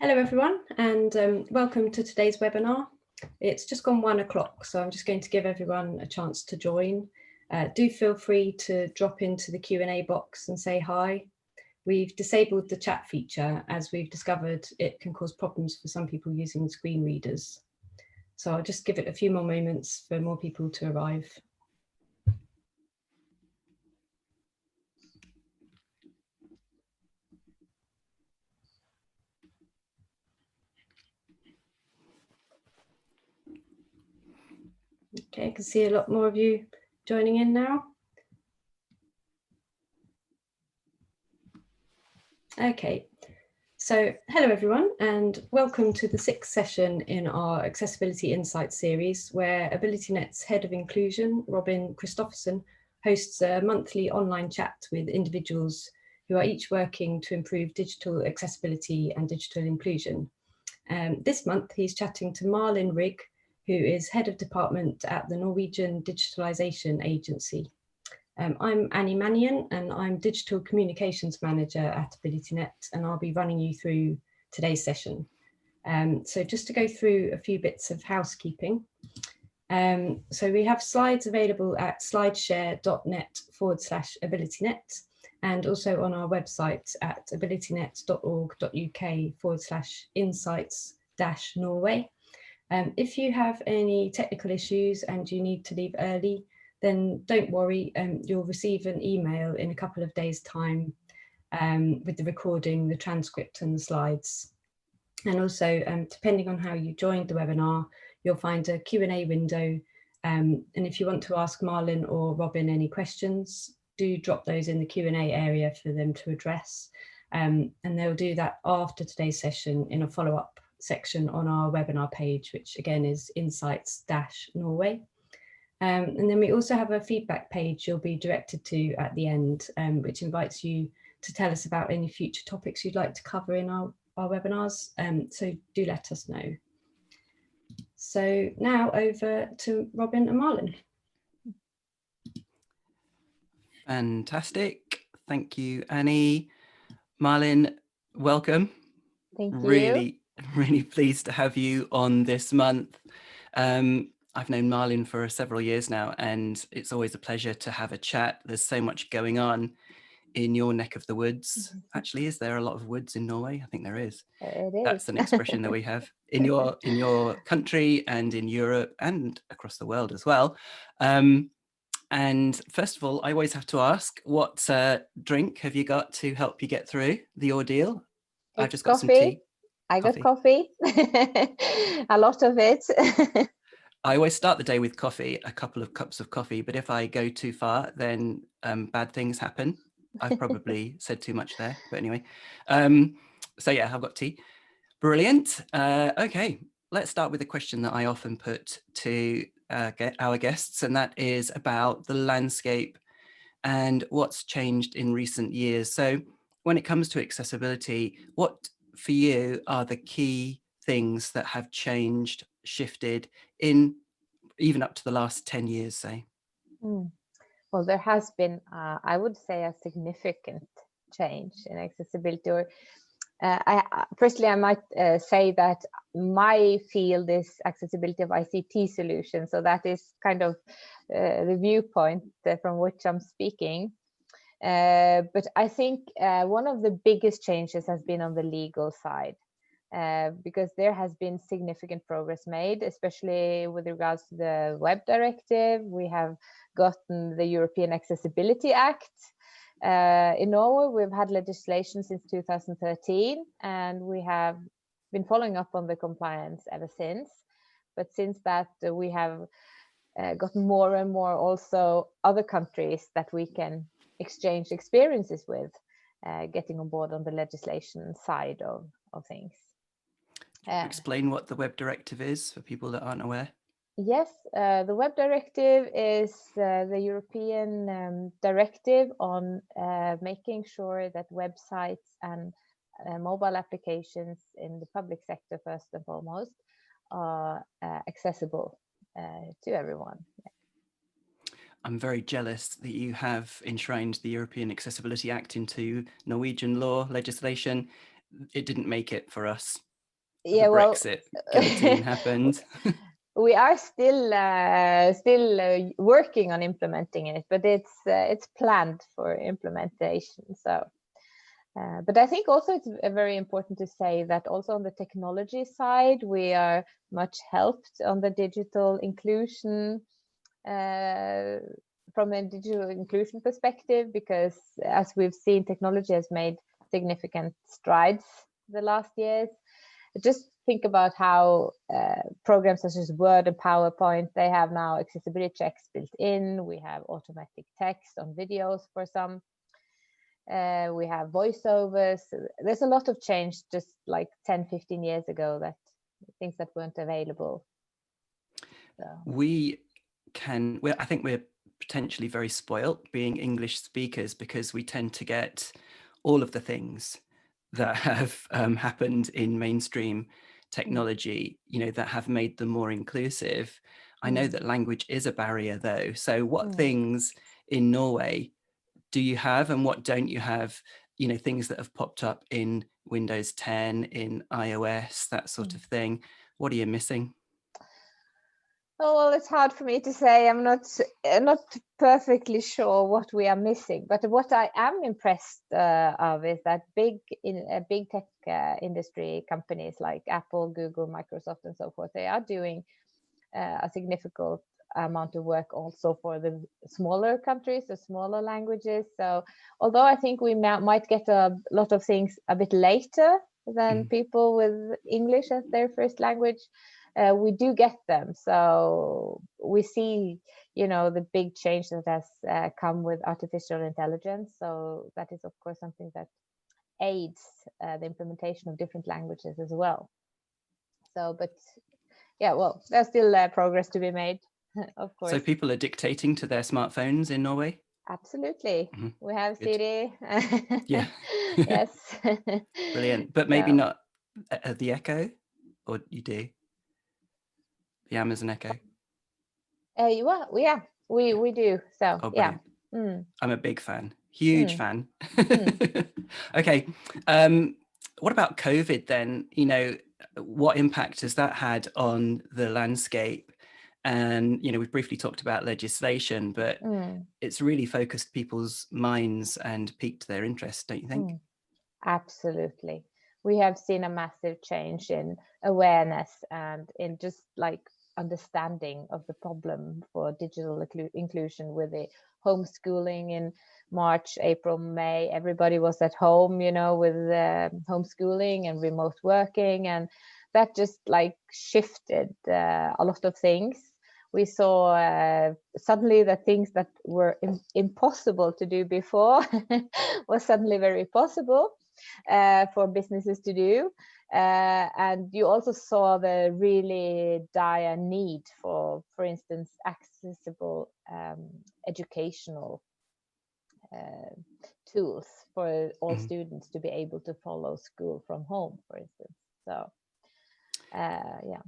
Hello everyone, and welcome to today's webinar. It's just gone 1 o'clock, so I'm just going to give everyone a chance to join. Do feel free to drop into the Q&A box and say hi. We've disabled the chat feature as we've discovered it can cause problems for some people using screen readers. So I'll just give it a few more moments for more people to arrive. Okay, I can see a lot more of you joining in now. Okay, so hello everyone, and welcome to the 6th session in our Accessibility Insights series, where AbilityNet's Head of Inclusion, Robin Christopherson, hosts a monthly online chat with individuals who are each working to improve digital accessibility and digital inclusion. This month he's chatting to Malin Rygg, who is Head of Department at the Norwegian Digitalisation Agency. I'm Annie Mannion, and I'm Digital Communications Manager at AbilityNet, and I'll be running you through today's session. So just to go through a few bits of housekeeping. So we have slides available at slideshare.net/AbilityNet, and also on our website at abilitynet.org.uk/insights-Norway. If you have any technical issues and you need to leave early, then don't worry, you'll receive an email in a couple of days' time with the recording, the transcript and the slides. And also, depending on how you joined the webinar, you'll find a Q&A window. And if you want to ask Malin or Robin any questions, do drop those in the Q&A area for them to address. And they'll do that after today's session in a follow-up section on our webinar page, which again is insights-Norway. And then we also have a feedback page you'll be directed to at the end, which invites you to tell us about any future topics you'd like to cover in our webinars. So do let us know. So now over to Robin and Malin. Fantastic. Thank you, Annie. Malin, welcome. Thank you. Really pleased to have you on this month. I've known Malin for several years now, and it's always a pleasure to have a chat. There's so much going on in your neck of the woods. Actually, is there a lot of woods in Norway? I think there is. It is. That's an expression that we have in your country and in Europe and across the world as well. And first of all, I always have to ask, what drink have you got to help you get through the ordeal? I've just got some tea. I got coffee, a lot of it. I always start the day with coffee, a couple of cups of coffee, but if I go too far, then bad things happen. I've probably said too much there, but anyway. So yeah, I've got tea. Brilliant. Okay, let's start with a question that I often put to our guests, and that is about the landscape and what's changed in recent years. So when it comes to accessibility, what for you are the key things that have changed, shifted in even up to the last 10 years, say? Well, there has been, I would say, a significant change in accessibility. Or firstly, I might say that my field is accessibility of ICT solutions. So that is kind of the viewpoint from which I'm speaking. But I think one of the biggest changes has been on the legal side. Because there has been significant progress made, especially with regards to the Web Directive. We have gotten the European Accessibility Act. In Norway, we've had legislation since 2013, and we have been following up on the compliance ever since. But since that, we have gotten more and more also other countries that we can exchange experiences with, getting on board on the legislation side of things. Explain what the Web Directive is for people that aren't aware. Yes, the Web Directive is the European directive on making sure that websites and mobile applications in the public sector, first and foremost, are accessible to everyone. I'm very jealous that you have enshrined the European Accessibility Act into Norwegian law legislation. It didn't make it for us. Yeah, the well, Brexit guillotine happened. we are still working on implementing it, but it's planned for implementation. So, but I think also it's very important to say that also on the technology side, we are much helped on the digital inclusion, from a digital inclusion perspective, because as we've seen, technology has made significant strides the last years. Just think about how programs such as Word and PowerPoint, they have now accessibility checks built in. We have automatic text on videos for some. We have voiceovers. There's a lot of change just like 10, 15 years ago, that things that weren't available. So. I think we're potentially very spoilt being English speakers, because we tend to get all of the things that have happened in mainstream technology, that have made them more inclusive. I know that language is a barrier though. So what things in Norway do you have, and what don't you have? Things that have popped up in Windows 10, in iOS, that sort of thing. What are you missing? Oh, well, it's hard for me to say. I'm not perfectly sure what we are missing, but what I am impressed of is that big tech industry companies like Apple, Google, Microsoft, and so forth, they are doing a significant amount of work also for the smaller countries, the smaller languages. So although I think we might get a lot of things a bit later than people with English as their first language, we do get them. So we see, the big change that has come with artificial intelligence. So that is, of course, something that aids the implementation of different languages as well. So, but yeah, well, there's still progress to be made, of course. So people are dictating to their smartphones in Norway? Absolutely. We have Siri. Yeah. Yes. Brilliant. But maybe not the Echo, or you do? The Amazon Echo? Yeah, we do. So, oh, yeah. I'm a big fan. Huge fan. Okay. What about COVID then? What impact has that had on the landscape? And, we've briefly talked about legislation, but it's really focused people's minds and piqued their interest, don't you think? Absolutely. We have seen a massive change in awareness and in just like understanding of the problem for digital inclusion with the homeschooling in March, April, May. Everybody was at home, with homeschooling and remote working, and that just like shifted a lot of things. We saw suddenly that things that were impossible to do before was suddenly very possible for businesses to do. And you also saw the really dire need for instance, accessible educational tools for all students to be able to follow school from home, for instance. So, yeah.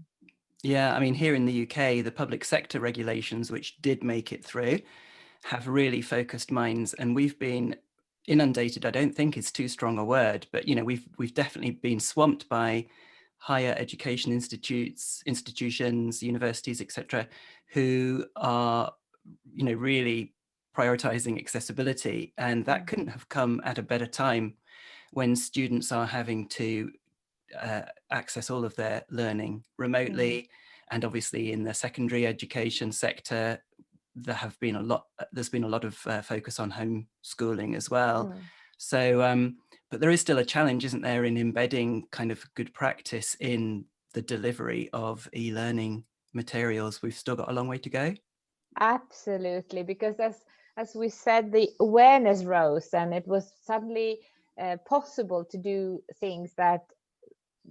Yeah, I mean, here in the UK, the public sector regulations, which did make it through, have really focused minds, and we've been inundated. I don't think it's too strong a word, but we've definitely been swamped by higher education institutions, universities, etc., who are really prioritizing accessibility, and that couldn't have come at a better time when students are having to access all of their learning remotely. And obviously in the secondary education sector, there's been a lot of focus on homeschooling as well. So, but there is still a challenge, isn't there, in embedding kind of good practice in the delivery of e-learning materials. We've still got a long way to go. Absolutely, because as we said, the awareness rose, and it was suddenly possible to do things that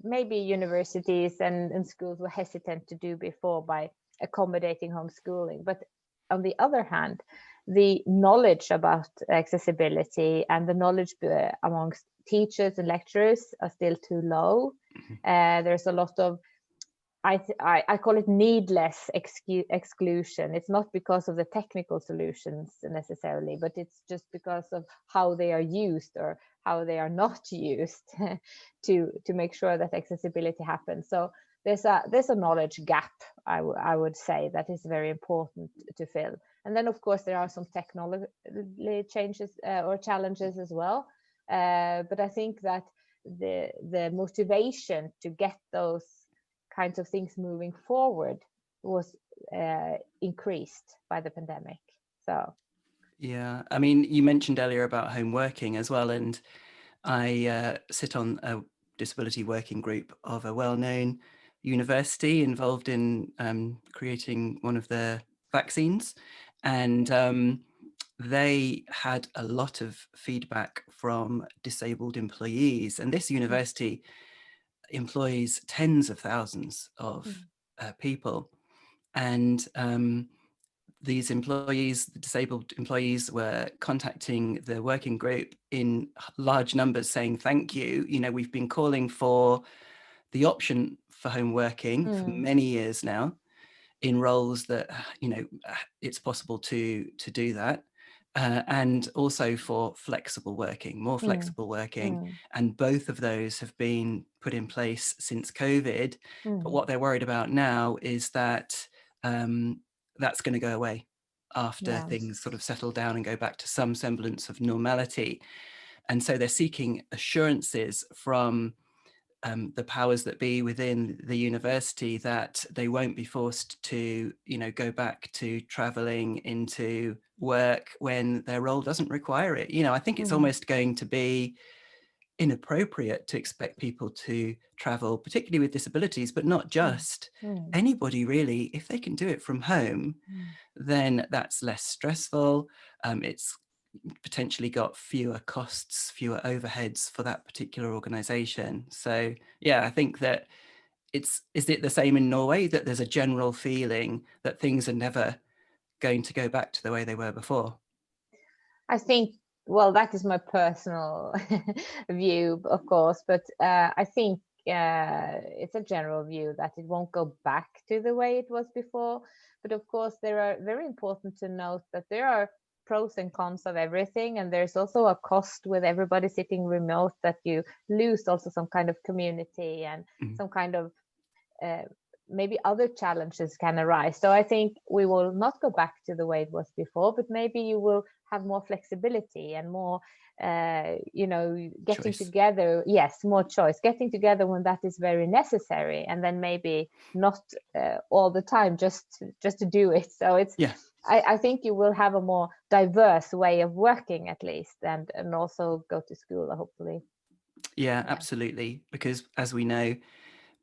maybe universities and schools were hesitant to do before by accommodating homeschooling. But on the other hand, the knowledge about accessibility and the knowledge amongst teachers and lecturers are still too low. There's a lot of I call it needless exclusion. It's not because of the technical solutions necessarily, but it's just because of how they are used or how they are not used to make sure that accessibility happens. So there's a knowledge gap, I would say, that is very important to fill. And then of course there are some technology changes or challenges as well. But I think that the motivation to get those kinds of things moving forward was increased by the pandemic. So yeah, I mean, you mentioned earlier about home working as well, and I sit on a disability working group of a well-known university involved in creating one of their vaccines, and they had a lot of feedback from disabled employees, and this university employs tens of thousands of people, and these employees, the disabled employees, were contacting the working group in large numbers saying, thank you, we've been calling for the option for home working for many years now in roles that, it's possible to do that. And also for flexible working, more flexible working. And both of those have been put in place since COVID. But what they're worried about now is that that's going to go away after things sort of settle down and go back to some semblance of normality. And so they're seeking assurances from the powers that be within the university that they won't be forced to, go back to traveling into work when their role doesn't require it. I think it's almost going to be inappropriate to expect people to travel, particularly with disabilities, but not just anybody really. If they can do it from home, then that's less stressful. It's potentially got fewer costs, fewer overheads for that particular organization. So yeah, I think that is it the same in Norway, that there's a general feeling that things are never going to go back to the way they were before? I think, well, that is my personal view, of course, but I think it's a general view that it won't go back to the way it was before. But of course, there are very important to note that there are pros and cons of everything, and there's also a cost with everybody sitting remote, that you lose also some kind of community and some kind of maybe other challenges can arise. So I think we will not go back to the way it was before, but maybe you will have more flexibility and more getting together. Yes, more choice, getting together when that is very necessary, and then maybe not all the time just to do it. So it's I think you will have a more diverse way of working, at least, and also go to school, hopefully. Yeah, absolutely, because as we know,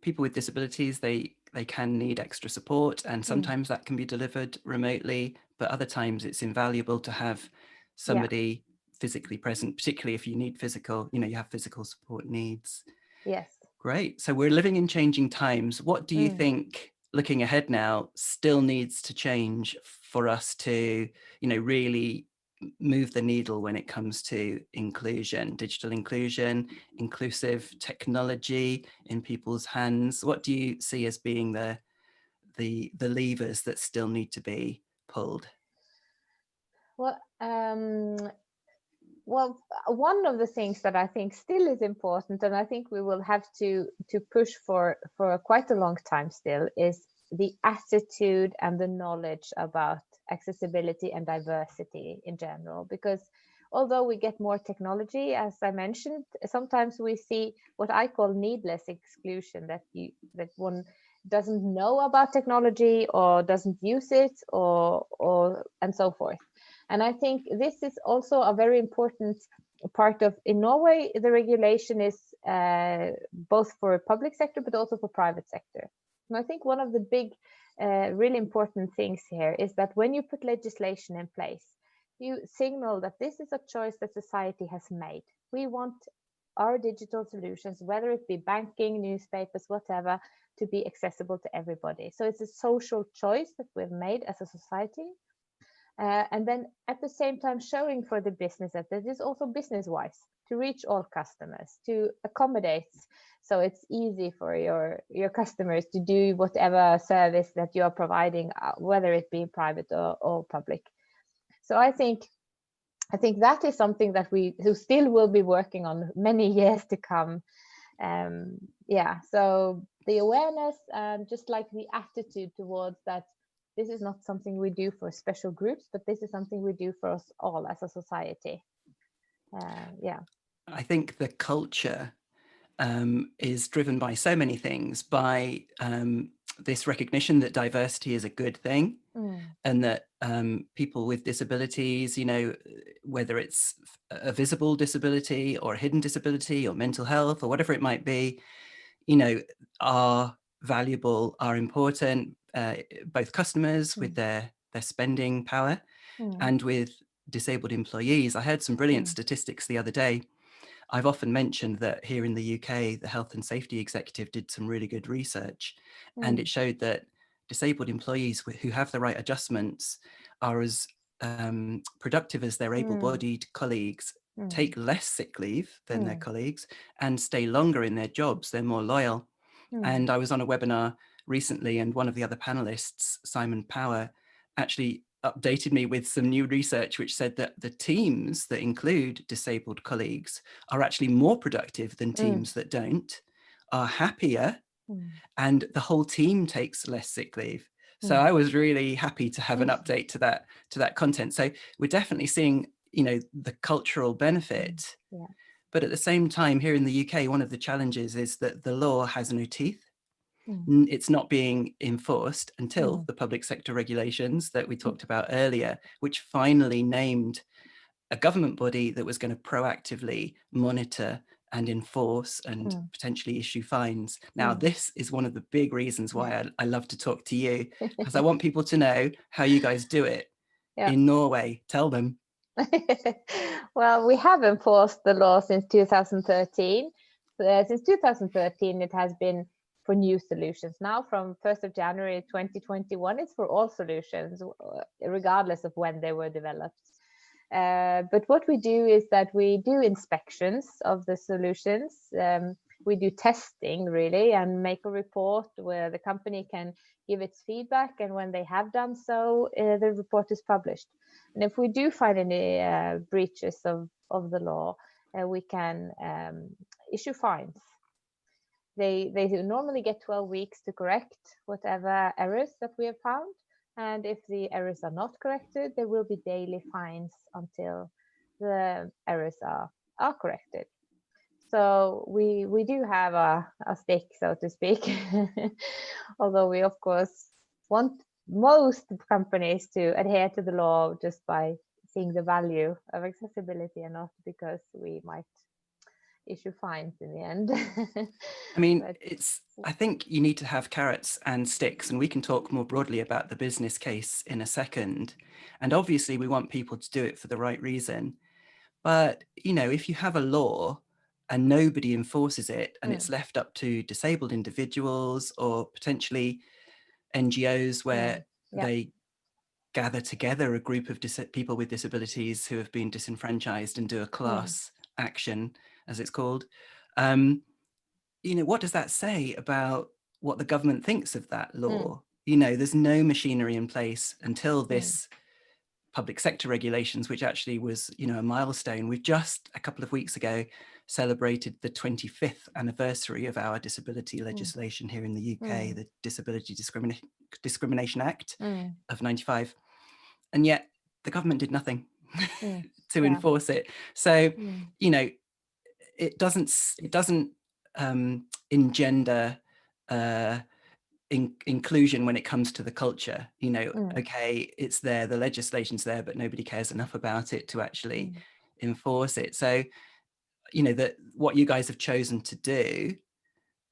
people with disabilities, they can need extra support, and sometimes that can be delivered remotely, but other times it's invaluable to have somebody physically present, particularly if you need physical, you have physical support needs. Yes. Great. So we're living in changing times. What do you think, looking ahead now, still needs to change for us to, really move the needle when it comes to inclusion, digital inclusion, inclusive technology in people's hands? What do you see as being the levers that still need to be pulled? Well, one of the things that I think still is important, and I think we will have to push for quite a long time still, is the attitude and the knowledge about accessibility and diversity in general. Because although we get more technology, as I mentioned, sometimes we see what I call needless exclusion, that one doesn't know about technology or doesn't use it or and so forth. And I think this is also a very important part of, in Norway, the regulation is both for public sector, but also for private sector. And I think one of the big, really important things here is that when you put legislation in place, you signal that this is a choice that society has made. We want our digital solutions, whether it be banking, newspapers, whatever, to be accessible to everybody. So it's a social choice that we've made as a society. And then at the same time showing for the business that this is also business wise to reach all customers, to accommodate, so it's easy for your customers to do whatever service that you are providing, whether it be private or public. So I think that is something that we still will be working on many years to come. Yeah, so the awareness, just like the attitude towards that, this is not something we do for special groups, but this is something we do for us all as a society. Yeah. I think the culture is driven by so many things, by this recognition that diversity is a good thing, and that people with disabilities, you know, whether it's a visible disability or a hidden disability or mental health or whatever it might be, you know, are valuable, are important, both customers with their spending power and with disabled employees. I heard some brilliant statistics the other day. I've often mentioned that here in the UK, the Health and Safety Executive did some really good research, and it showed that disabled employees who have the right adjustments are as productive as their able-bodied colleagues, take less sick leave than their colleagues, and stay longer in their jobs. They're more loyal. And I was on a webinar recently, and one of the other panelists, Simon Power, actually updated me with some new research which said that the teams that include disabled colleagues are actually more productive than teams that don't, are happier, and the whole team takes less sick leave. So I was really happy to have an update to that content. So we're definitely seeing, you know, the cultural benefit. But at the same time, here in the UK, one of the challenges is that the law has no teeth. It's not being enforced until the public sector regulations that we talked about earlier, which finally named a government body that was going to proactively monitor and enforce and potentially issue fines. Now, this is one of the big reasons why I love to talk to you, because I want people to know how you guys do it in Norway. Tell them. Well, we have enforced the law since 2013. Since 2013, it has been for new solutions. Now, from 1st of January 2021, it's for all solutions, regardless of when they were developed. But what we do is that we do inspections of the solutions. We do testing, really, and make a report where the company can give its feedback. And when they have done so, the report is published. And if we do find any breaches of the law, we can issue fines. They normally get 12 weeks to correct whatever errors that we have found. And if the errors are not corrected, there will be daily fines until the errors are corrected. So we do have a stick, so to speak, although we, of course, want most companies to adhere to the law just by seeing the value of accessibility and not because we might issue fines in the end. I mean, I think you need to have carrots and sticks, and we can talk more broadly about the business case in a second. And obviously we want people to do it for the right reason. But, you know, if you have a law and nobody enforces it, and it's left up to disabled individuals or potentially NGOs where they gather together a group of people with disabilities who have been disenfranchised and do a class action, as it's called, you know, what does that say about what the government thinks of that law? You know, there's no machinery in place until this public sector regulations, which actually was, you know, a milestone. We've just a couple of weeks ago celebrated the 25th anniversary of our disability legislation here in the UK, the Disability Discrimination Act of 95. And yet the government did nothing to enforce it. So, you know, it doesn't engender inclusion when it comes to the culture. You know, okay, it's there, the legislation's there, but nobody cares enough about it to actually enforce it. So, you know, that what you guys have chosen to do,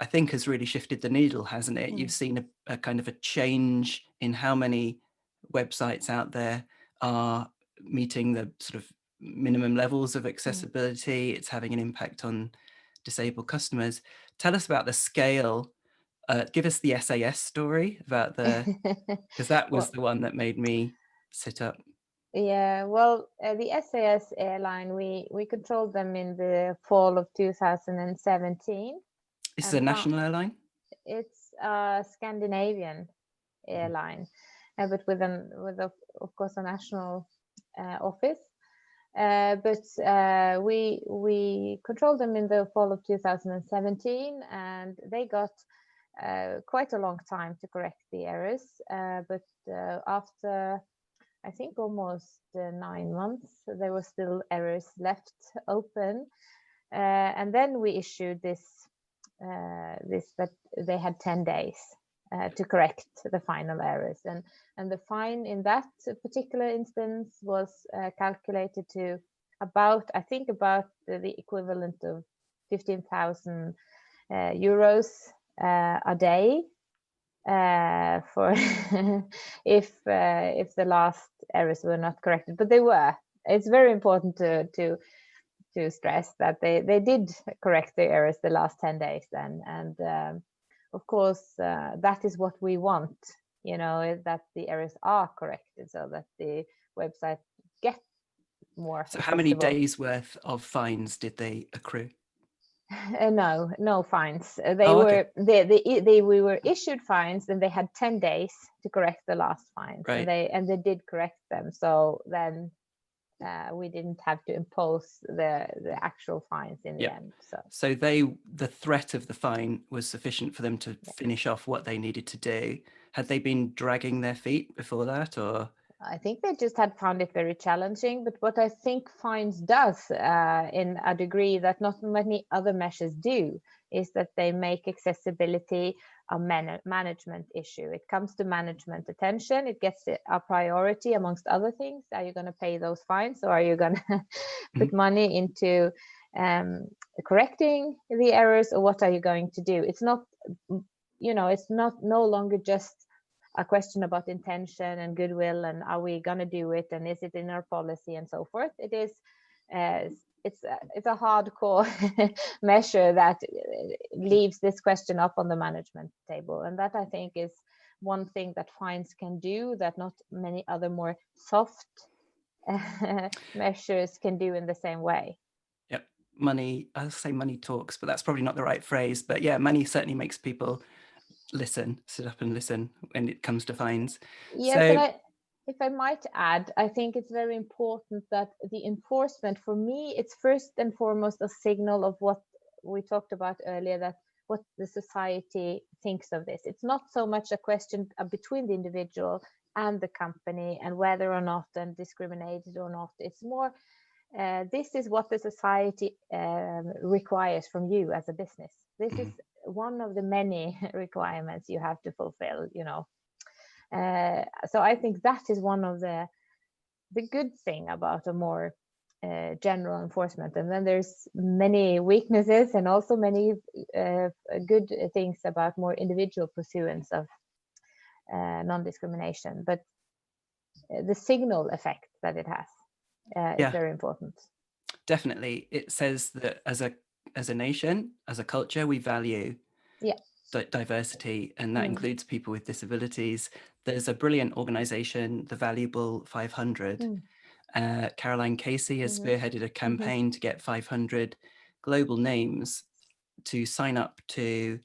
I think, has really shifted the needle, hasn't it? You've seen a kind of a change in how many websites out there are meeting the sort of minimum levels of accessibility. It's having an impact on disabled customers. Tell us about the scale. Give us the SAS story about because that was the one that made me sit up. Yeah, well, the SAS airline, we controlled them in the fall of 2017. This is And a national airline? it's a Scandinavian airline, but with of course a national office. But we controlled them in the fall of 2017, and they got quite a long time to correct the errors. But after, I think, almost 9 months, there were still errors left open. And then we issued this that they had 10 days to correct the final errors, and the fine in that particular instance was calculated to about, I think, about the equivalent of 15,000 euros a day for if the last errors were not corrected, but they were. It's very important to stress that they did correct the errors the last 10 days then, and of course that is what we want, you know, that the errors are corrected so that the website gets more So how many accessible. days worth of fines did they accrue? No fines. Okay. We were issued fines, and they had 10 days to correct the last fines, Right. and they did correct them. So then we didn't have to impose the actual fines in the end. So the threat of the fine was sufficient for them to finish off what they needed to do. Had they been dragging their feet before that, or? I think they just had found it very challenging. But what I think fines does in a degree that not many other measures do is that they make accessibility a management issue. It comes to management attention. It gets a priority amongst other things. Are you going to pay those fines, or are you going to put money into correcting the errors, or what are you going to do? It's not, you know, it's no longer just a question about intention and goodwill and are we going to do it and is it in our policy and so forth. It is it's a hardcore measure that leaves this question up on the management table, and that I think is one thing that fines can do that not many other more soft measures can do in the same way. Yep, money, I'll say money talks, but that's probably not the right phrase. But yeah, money certainly makes people sit up and listen when it comes to fines. Yes, so, and if I might add, I think it's very important that the enforcement, for me, it's first and foremost a signal of what we talked about earlier, that what the society thinks of this. It's not so much a question between the individual and the company and whether or not and discriminated or not. It's more, this is what the society requires from you as a business. This is one of the many requirements you have to fulfill, you know. So I think that is one of the good thing about a more general enforcement. And then there's many weaknesses and also many good things about more individual pursuance of non-discrimination. But the signal effect that it has is very important. Definitely. It says that as a nation, as a culture, we value diversity, and that includes people with disabilities. There's a brilliant organization, the Valuable 500. Caroline Casey has spearheaded a campaign to get 500 global names to sign up to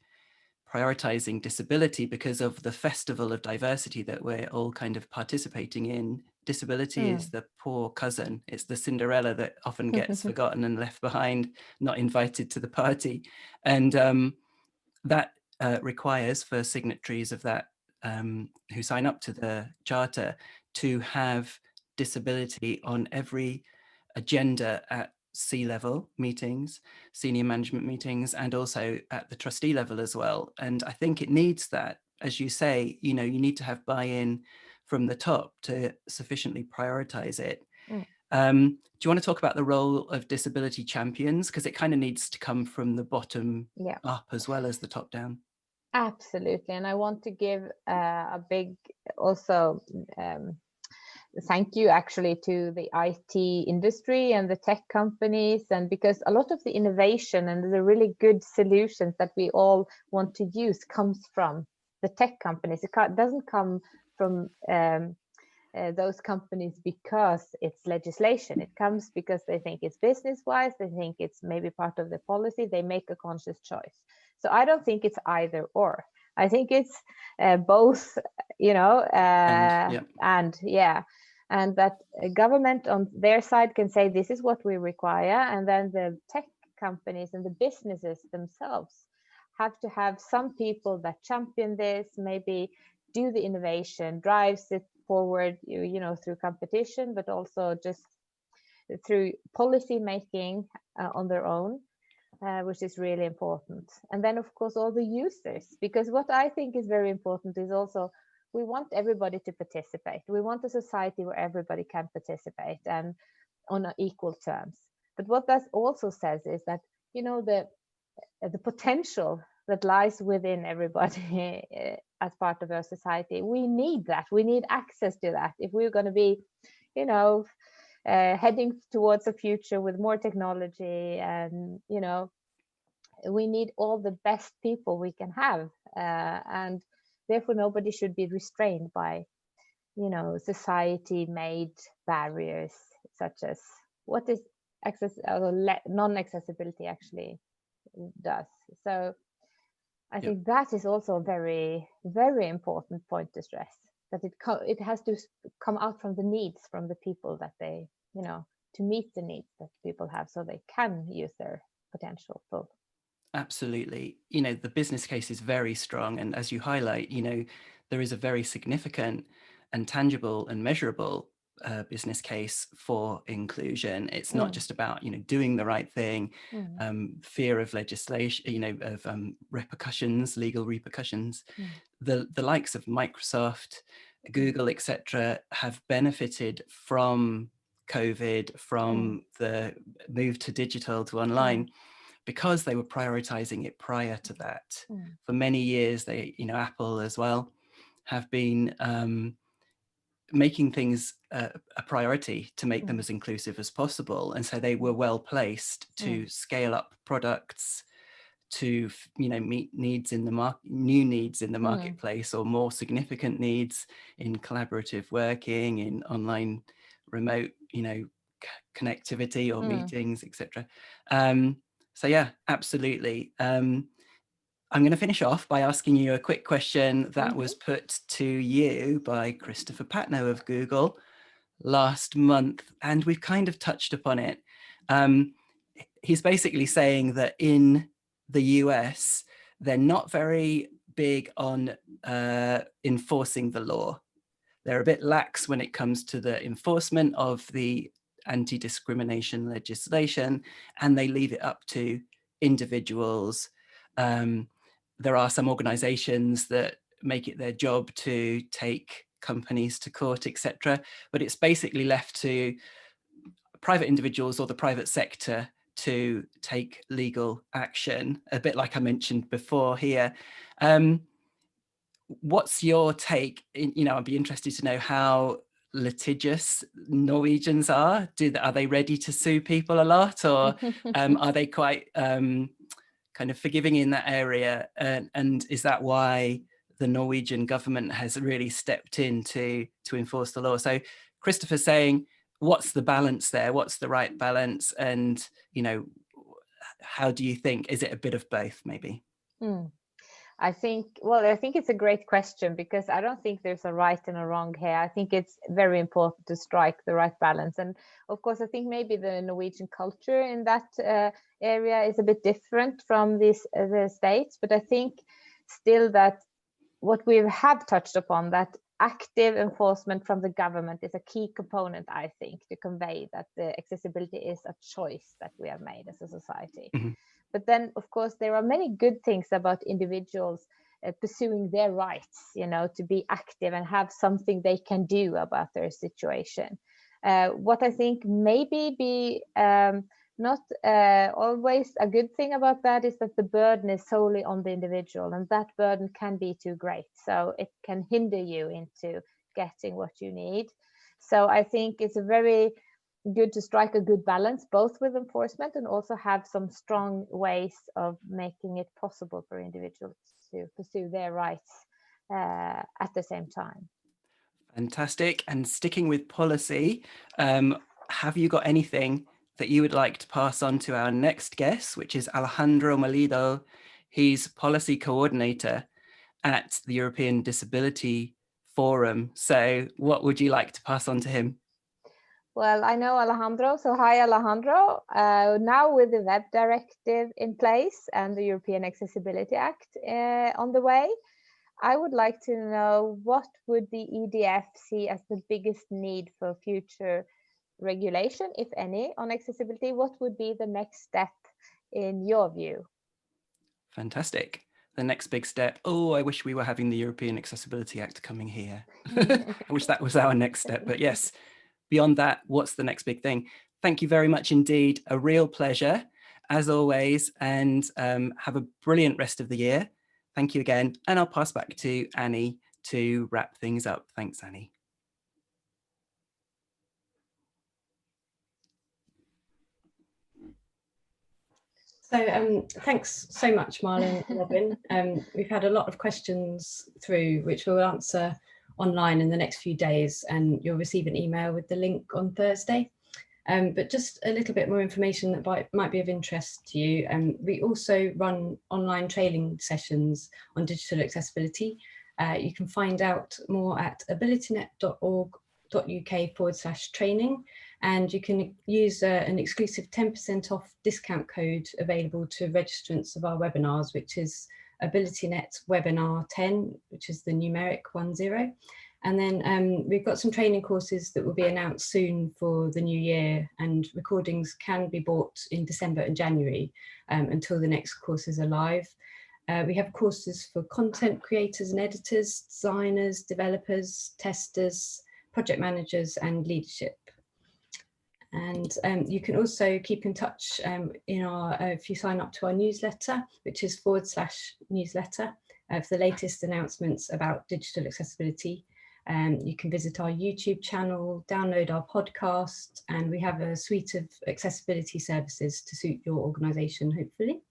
prioritizing disability because of the festival of diversity that we're all kind of participating in. Disability is the poor cousin. It's the Cinderella that often gets forgotten and left behind, not invited to the party. And that requires for signatories of that who sign up to the charter to have disability on every agenda at C-level meetings, senior management meetings, and also at the trustee level as well. And I think it needs that, as you say, you know, you need to have buy-in from the top to sufficiently prioritize it. Do you want to talk about the role of disability champions? Because it kind of needs to come from the bottom up as well as the top down. Absolutely. And I want to give a big also thank you actually to the IT industry and the tech companies, and because a lot of the innovation and the really good solutions that we all want to use comes from the tech companies. It doesn't come from those companies because it's legislation. It comes because they think it's business wise, they think it's maybe part of the policy, they make a conscious choice. So I don't think it's either or. I think it's both, you know, and that government on their side can say this is what we require, and then the tech companies and the businesses themselves have to have some people that champion this, maybe do the innovation, drives it forward, you know, through competition, but also just through policy making on their own, which is really important. And then of course all the users, because what I think is very important is also we want everybody to participate. We want a society where everybody can participate and on equal terms. But what that also says is that, you know, the potential that lies within everybody as part of our society, we need that. We need access to that if we're going to be, you know, heading towards a future with more technology, and you know, we need all the best people we can have, and therefore nobody should be restrained by, you know, society made barriers such as what is non-accessibility actually does. So I think that is also a very, very important point to stress, that it has to come out from the needs from the people, that they, you know, to meet the needs that people have so they can use their potential full. Absolutely. You know, the business case is very strong. And as you highlight, you know, there is a very significant and tangible and measurable business case for inclusion. It's not just about, you know, doing the right thing, fear of legislation, you know, of repercussions, legal repercussions. The likes of Microsoft, Google, etc., have benefited from COVID, from the move to digital, to online, because they were prioritizing it prior to that. For many years, they, you know, Apple as well, have been making things a priority to make them as inclusive as possible. And so they were well placed to scale up products to, you know, meet needs in the new needs in the marketplace, or more significant needs in collaborative working, in online remote, you know, connectivity or meetings, etc. So yeah, absolutely. I'm going to finish off by asking you a quick question that was put to you by Christopher Patno of Google last month, and we've kind of touched upon it. He's basically saying that in the US, they're not very big on enforcing the law. They're a bit lax when it comes to the enforcement of the anti-discrimination legislation, and they leave it up to individuals. There are some organizations that make it their job to take companies to court, etc. But it's basically left to private individuals or the private sector to take legal action, a bit like I mentioned before here. What's your take? You know, I'd be interested to know how litigious Norwegians are. Are they ready to sue people a lot, or are they quite kind of forgiving in that area? And is that why the Norwegian government has really stepped in to enforce the law? So Christopher's saying, what's the balance there? What's the right balance? And, you know, how do you think? Is it a bit of both, maybe? I think it's a great question, because I don't think there's a right and a wrong here. I think it's very important to strike the right balance. And of course, I think maybe the Norwegian culture in that area is a bit different from the States, but I think still that what we have touched upon, that active enforcement from the government is a key component, I think, to convey that the accessibility is a choice that we have made as a society. But then, of course, there are many good things about individuals pursuing their rights, you know, to be active and have something they can do about their situation. What I think maybe be not always a good thing about that is that the burden is solely on the individual, and that burden can be too great. So it can hinder you into getting what you need. So I think it's a very good to strike a good balance, both with enforcement and also have some strong ways of making it possible for individuals to pursue their rights at the same time. Fantastic. And sticking with policy, have you got anything that you would like to pass on to our next guest, which is Alejandro Malido? He's policy coordinator at the European Disability Forum. So what would you like to pass on to him? Well, I know Alejandro, so hi Alejandro. Now with the Web Directive in place and the European Accessibility Act on the way, I would like to know, what would the EDF see as the biggest need for future regulation, if any, on accessibility? What would be the next step in your view? Fantastic. The next big step. Oh, I wish we were having the European Accessibility Act coming here. I wish that was our next step. But yes, beyond that, what's the next big thing? Thank you very much indeed. A real pleasure, as always, and have a brilliant rest of the year. Thank you again. And I'll pass back to Annie to wrap things up. Thanks, Annie. So thanks so much, Malin and Robin. We've had a lot of questions through, which we'll answer online in the next few days, and you'll receive an email with the link on Thursday. But just a little bit more information that might be of interest to you. We also run online training sessions on digital accessibility. You can find out more at abilitynet.org.uk/training, and you can use an exclusive 10% off discount code available to registrants of our webinars, which is AbilityNet Webinar 10, which is the numeric 10. And then we've got some training courses that will be announced soon for the new year, and recordings can be bought in December and January until the next courses are live. We have courses for content creators and editors, designers, developers, testers, project managers, and leadership. And you can also keep in touch if you sign up to our newsletter, which is /newsletter, for the latest announcements about digital accessibility. You can visit our YouTube channel, download our podcast, and we have a suite of accessibility services to suit your organisation, hopefully.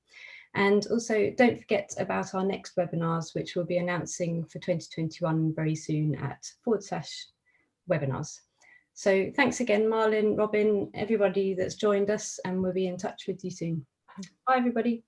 And also don't forget about our next webinars, which we'll be announcing for 2021 very soon at /webinars. So thanks again, Malin, Robin, everybody that's joined us, and we'll be in touch with you soon. Bye, everybody.